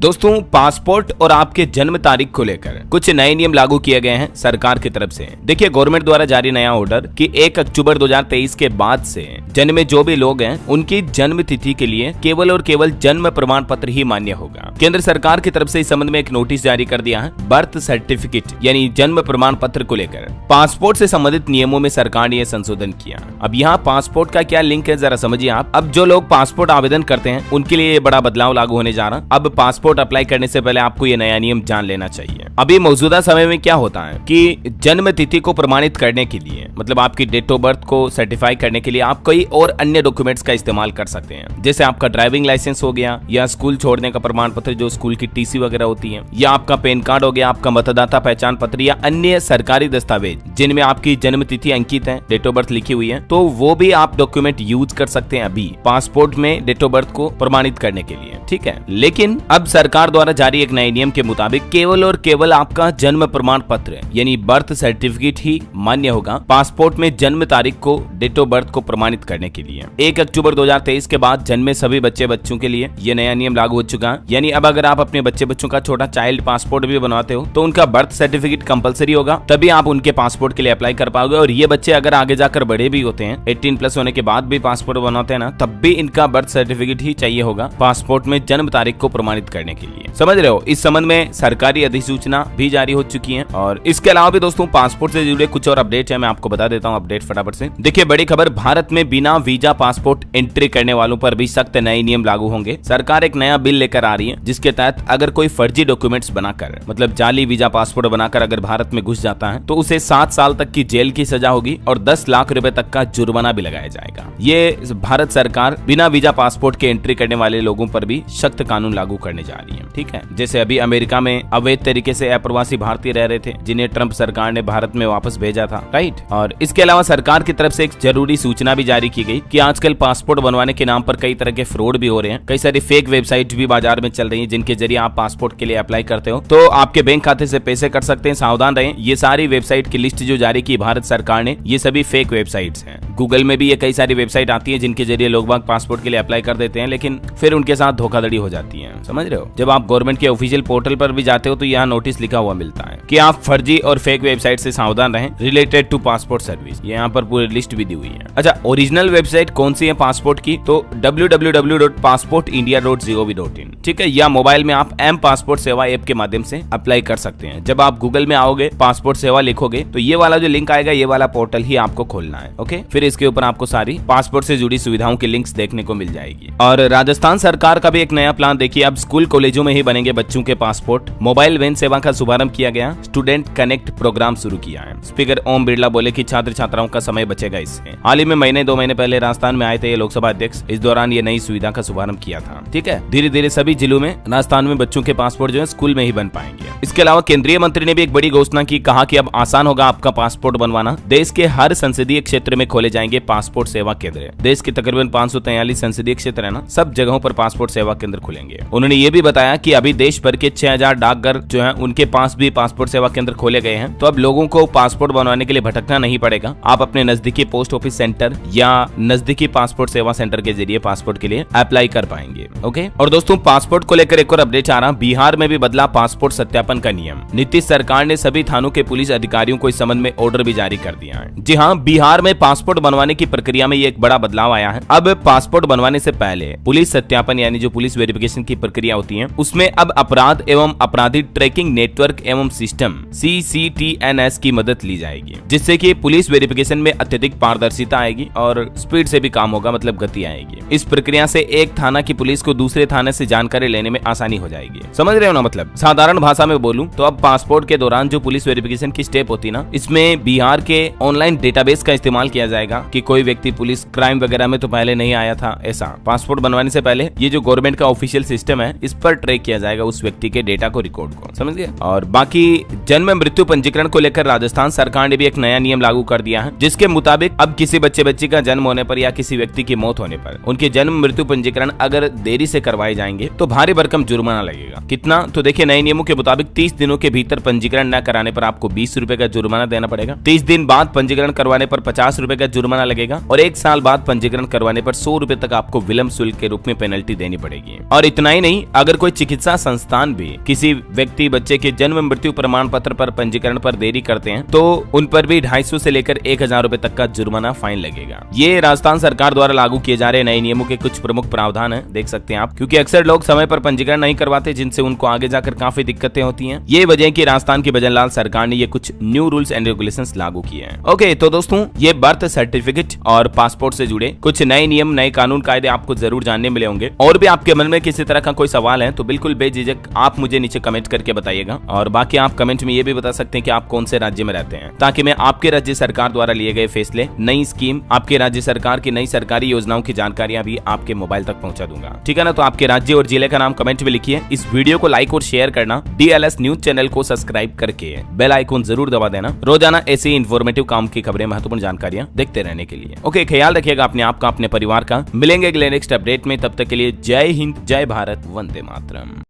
दोस्तों, पासपोर्ट और आपके जन्म तारीख को लेकर कुछ नए नियम लागू किए गए हैं सरकार की तरफ से। देखिए, गवर्नमेंट द्वारा जारी नया ऑर्डर कि 1 अक्टूबर 2023 के बाद से जन्मे जो भी लोग हैं उनकी जन्म तिथि के लिए केवल और केवल जन्म प्रमाण पत्र ही मान्य होगा। केंद्र सरकार की तरफ से इस संबंध में एक नोटिस जारी कर दिया है। बर्थ सर्टिफिकेट यानी जन्म प्रमाण पत्र को लेकर पासपोर्ट से संबंधित नियमों में सरकार ने यह संशोधन किया। अब यहाँ पासपोर्ट का क्या लिंक है जरा समझिए आप। अब जो लोग पासपोर्ट आवेदन करते हैं उनके लिए ये बड़ा बदलाव लागू होने जा रहा। अब पासपोर्ट अप्लाई करने से पहले आपको ये नया नियम जान लेना चाहिए। अभी मौजूदा समय में क्या होता है कि जन्म तिथि को प्रमाणित करने के लिए, मतलब आपकी डेट ऑफ बर्थ को सर्टिफाई करने के लिए आप कई और अन्य डॉक्यूमेंट्स का इस्तेमाल कर सकते हैं। जैसे आपका ड्राइविंग लाइसेंस हो गया, या स्कूल छोड़ने का प्रमाण पत्र जो स्कूल की टीसी वगैरह होती है, या आपका पैन कार्ड हो गया, आपका मतदाता पहचान पत्र, या अन्य सरकारी दस्तावेज जिनमें आपकी जन्म तिथि अंकित है, डेट ऑफ बर्थ लिखी हुई है, तो वो भी आप डॉक्यूमेंट यूज कर सकते हैं अभी पासपोर्ट में डेट ऑफ बर्थ को प्रमाणित करने के लिए। ठीक है, लेकिन अब सरकार द्वारा जारी एक नए नियम के मुताबिक केवल और केवल आपका जन्म प्रमाण पत्र यानी बर्थ सर्टिफिकेट ही मान्य होगा पासपोर्ट में जन्म तारीख को डेट ऑफ बर्थ को प्रमाणित करने के लिए। 1 अक्टूबर 2023 के बाद जन्मे सभी बच्चों के लिए ये नया नियम लागू हो चुका है। यानी अब अगर आप अपने बच्चों का छोटा चाइल्ड पासपोर्ट भी बनवाते हो तो उनका बर्थ सर्टिफिकेट कंपलसरी होगा, तभी आप उनके पासपोर्ट के लिए अप्लाई कर पाओगे। और ये बच्चे अगर आगे जाकर बड़े भी होते हैं, 18+ होने के बाद भी पासपोर्ट बनवाते हैं ना, तब भी इनका बर्थ सर्टिफिकेट ही चाहिए होगा पासपोर्ट में जन्म तारीख को प्रमाणित करने के लिए। समझ रहे हो, इस संबंध में सरकारी अधिसूचना भी जारी हो चुकी है। और इसके अलावा भी दोस्तों पासपोर्ट से जुड़े कुछ और अपडेट है, मैं आपको बता देता हूँ अपडेट फटाफट से। देखिए, बड़ी खबर, भारत में बिना वीजा पासपोर्ट एंट्री करने वालों पर भी सख्त नए नियम लागू होंगे। सरकार एक नया बिल लेकर आ रही है जिसके तहत अगर कोई फर्जी डॉक्यूमेंट्स बनाकर, मतलब जाली वीजा पासपोर्ट बनाकर अगर भारत में घुस जाता है तो उसे 7 साल तक की जेल की सजा होगी और 10 लाख रुपए तक का जुर्माना भी लगाया जाएगा। ये भारत सरकार बिना वीजा पासपोर्ट के एंट्री करने वाले लोगों पर भी सख्त कानून लागू करने जा रही है। ठीक है, जैसे अभी अमेरिका में अवैध तरीके से अप्रवासी भारतीय रह रहे थे जिन्हें ट्रंप सरकार ने भारत में वापस भेजा था, राइट। और इसके अलावा सरकार की तरफ से एक जरूरी सूचना भी जारी की गई कि आजकल पासपोर्ट बनवाने के नाम पर कई तरह के फ्रॉड भी हो रहे हैं। कई सारी फेक वेबसाइट भी बाजार में चल रही है जिनके जरिए आप पासपोर्ट के लिए अप्लाई करते हो तो आपके बैंक खाते से पैसे कट सकते हैं। सावधान रहें, ये सारी वेबसाइट की लिस्ट जो जारी की भारत सरकार ने, ये सभी फेक वेबसाइट्स हैं। गूगल में भी ये कई सारी वेबसाइट आती है जिनके जरिए लोग बाग पासपोर्ट के लिए अप्लाई कर देते हैं, लेकिन फिर उनके साथ धोखाधड़ी हो जाती है। समझ रहे हो, जब आप गवर्नमेंट के ऑफिशियल पोर्टल पर भी जाते हो तो यहाँ नोटिस लिखा हुआ मिलता है कि आप फर्जी और फेक वेबसाइट से सावधान रहें रिलेटेड टू पासपोर्ट सर्विस। यहाँ पर पूरी लिस्ट भी दी हुई है। अच्छा, ओरिजिनल वेबसाइट कौन सी है पासपोर्ट की, तो www.passportindia.gov.in। ठीक है, या मोबाइल में आप एम पासपोर्ट सेवा ऐप के माध्यम से अप्लाई कर सकते हैं। जब आप गूगल में आओगे, पासपोर्ट सेवा लिखोगे तो ये वाला जो लिंक आएगा, ये वाला पोर्टल ही आपको खोलना है। ओके, फिर इसके ऊपर आपको सारी पासपोर्ट से जुड़ी सुविधाओं की लिंक्स देखने को मिल जाएगी। और राजस्थान सरकार का भी एक नया प्लान देखिए, अब स्कूल कॉलेजों में ही बनेंगे बच्चों के पासपोर्ट। मोबाइल वैन सेवा का शुभारंभ किया गया, स्टूडेंट कनेक्ट प्रोग्राम शुरू किया है। स्पीकर ओम बिरला बोले कि छात्र छात्राओं का समय बचेगा इससे। हाल ही में 2 महीने पहले राजस्थान में आए थे ये लोकसभा अध्यक्ष, इस दौरान ये नई सुविधा का शुभारंभ किया था। ठीक है, धीरे धीरे सभी जिलों में राजस्थान में बच्चों के पासपोर्ट जो है स्कूल में ही बन पाएंगे। इसके अलावा केंद्रीय मंत्री ने भी एक बड़ी घोषणा की, कहा कि अब आसान होगा आपका पासपोर्ट बनवाना। देश के हर संसदीय क्षेत्र में खोले जाएंगे पासपोर्ट सेवा केंद्र। देश के तकरीबन 543 संसदीय क्षेत्र है ना, सब जगहों पर पासपोर्ट सेवा केंद्र खुलेंगे। उन्होंने ये भी बताया कि अभी देश भर के 6000 डाकघर जो है उनके पास भी पासपोर्ट सेवा केंद्र खोले गए हैं। तो अब लोगों को पासपोर्ट बनवाने के लिए भटकना नहीं पड़ेगा। आप अपने नजदीकी पोस्ट ऑफिस सेंटर या नजदीकी पासपोर्ट सेवा सेंटर के जरिए पासपोर्ट के लिए अप्लाई कर पाएंगे। ओके, और दोस्तों पासपोर्ट को लेकर एक और अपडेट आ रहा, बिहार में भी बदला पासपोर्ट सत्यापन का नियम। नीतीश सरकार ने सभी थानों के पुलिस अधिकारियों को इस संबंध में ऑर्डर भी जारी कर दिया है। जी हाँ, बिहार में पासपोर्ट बनवाने की प्रक्रिया में ये एक बड़ा बदलाव आया है। अब पासपोर्ट बनवाने से पहले पुलिस सत्यापन यानी जो पुलिस वेरिफिकेशन की प्रक्रिया होती है, उसमें अब अपराध एवं अपराधी ट्रैकिंग नेटवर्क एवं सिस्टम CCTNS की मदद ली जाएगी, जिससे कि पुलिस वेरिफिकेशन में अत्यधिक पारदर्शिता आएगी और स्पीड से भी काम होगा, मतलब गति आएगी। इस प्रक्रिया से एक थाना की पुलिस को दूसरे थाने से जानकारी लेने में आसानी हो जाएगी। समझ रहे हो ना, मतलब साधारण भाषा में बोलूं तो अब पासपोर्ट के दौरान जो पुलिस वेरिफिकेशन की स्टेप होती ना, इसमें बिहार के ऑनलाइन डेटाबेस का इस्तेमाल किया जाएगा कि कोई व्यक्ति पुलिस क्राइम वगैरह में तो पहले नहीं आया था। ऐसा पासपोर्ट बनवाने से पहले ये जो गवर्नमेंट का ऑफिशियल सिस्टम है, इस पर ट्रैक किया जाएगा उस व्यक्ति के डेटा को, रिकॉर्ड को। समझ गए। और बाकी जन्म मृत्यु पंजीकरण को लेकर राजस्थान सरकार ने भी एक नया नियम लागू कर दिया है, जिसके मुताबिक अब किसी बच्ची का जन्म होने पर या किसी व्यक्ति की मौत होने पर उनके जन्म मृत्यु पंजीकरण अगर देरी से करवाए जाएंगे तो भारी भरकम जुर्माना लगेगा। कितना? तो देखिए, नए नियमों के मुताबिक 30 दिनों के भीतर पंजीकरण न कराने पर आपको 20 रुपए का जुर्माना देना पड़ेगा। 30 दिन बाद पंजीकरण करवाने पर 50 रुपए का जुर्माना लगेगा और 1 साल बाद पंजीकरण करवाने पर 100 रुपए तक आपको विलंब शुल्क के रूप में पेनल्टी देनी पड़ेगी। और इतना ही नहीं, अगर कोई चिकित्सा संस्थान भी किसी व्यक्ति बच्चे के जन्म मृत्यु प्रमाण पत्र पर पंजीकरण पर देरी करते हैं तो उन पर भी 250 से लेकर 1000 रुपए तक का जुर्माना फाइन लगेगा। ये राजस्थान सरकार द्वारा लागू किए जा रहे नए नियमों के कुछ प्रमुख प्रावधान है, देख सकते हैं आप, क्योंकि अक्सर लोग समय पर पंजीकरण नहीं करवाते, जिनसे उनको आगे जाकर काफी दिक्कतें होती हैं। ये वजह है कि राजस्थान की भजनलाल सरकार ने ये कुछ न्यू रूल्स एंड रेगुलेशंस लागू किए हैं। ओके, तो दोस्तों, ये बर्थ सर्टिफिकेट और पासपोर्ट से जुड़े कुछ नए नियम, नए कानून कायदे आपको जरूर जानने मिले होंगे। और भी आपके मन में किसी तरह का कोई सवाल है तो बिल्कुल बेझिझक आप मुझे नीचे कमेंट करके बताइएगा। और बाकी आप कमेंट में ये भी बता सकते हैं कि आप कौन से राज्य में रहते हैं, ताकि मैं आपके राज्य सरकार द्वारा लिए गए फैसले, नई स्कीम, आपके राज्य सरकार की नई सरकारी योजनाओं की जानकारियां भी आपके मोबाइल तक पहुंचा दूंगा। ठीक है ना? तो आपके राज्य और जिले का नाम कमेंट में लिखिए। इस वीडियो को लाइक और शेयर करना, DLS न्यूज चैनल को सब्सक्राइब करके बेल आइकन जरूर दबा देना, रोजाना ऐसी इन्फॉर्मेटिव काम की खबरें, महत्वपूर्ण जानकारियां देखते रहने के लिए। ओके, ख्याल रखिएगा अपने आप का, अपने परिवार का। मिलेंगे अगले नेक्स्ट अपडेट में, तब तक के लिए जय हिंद, जय भारत, वंदे मातरम।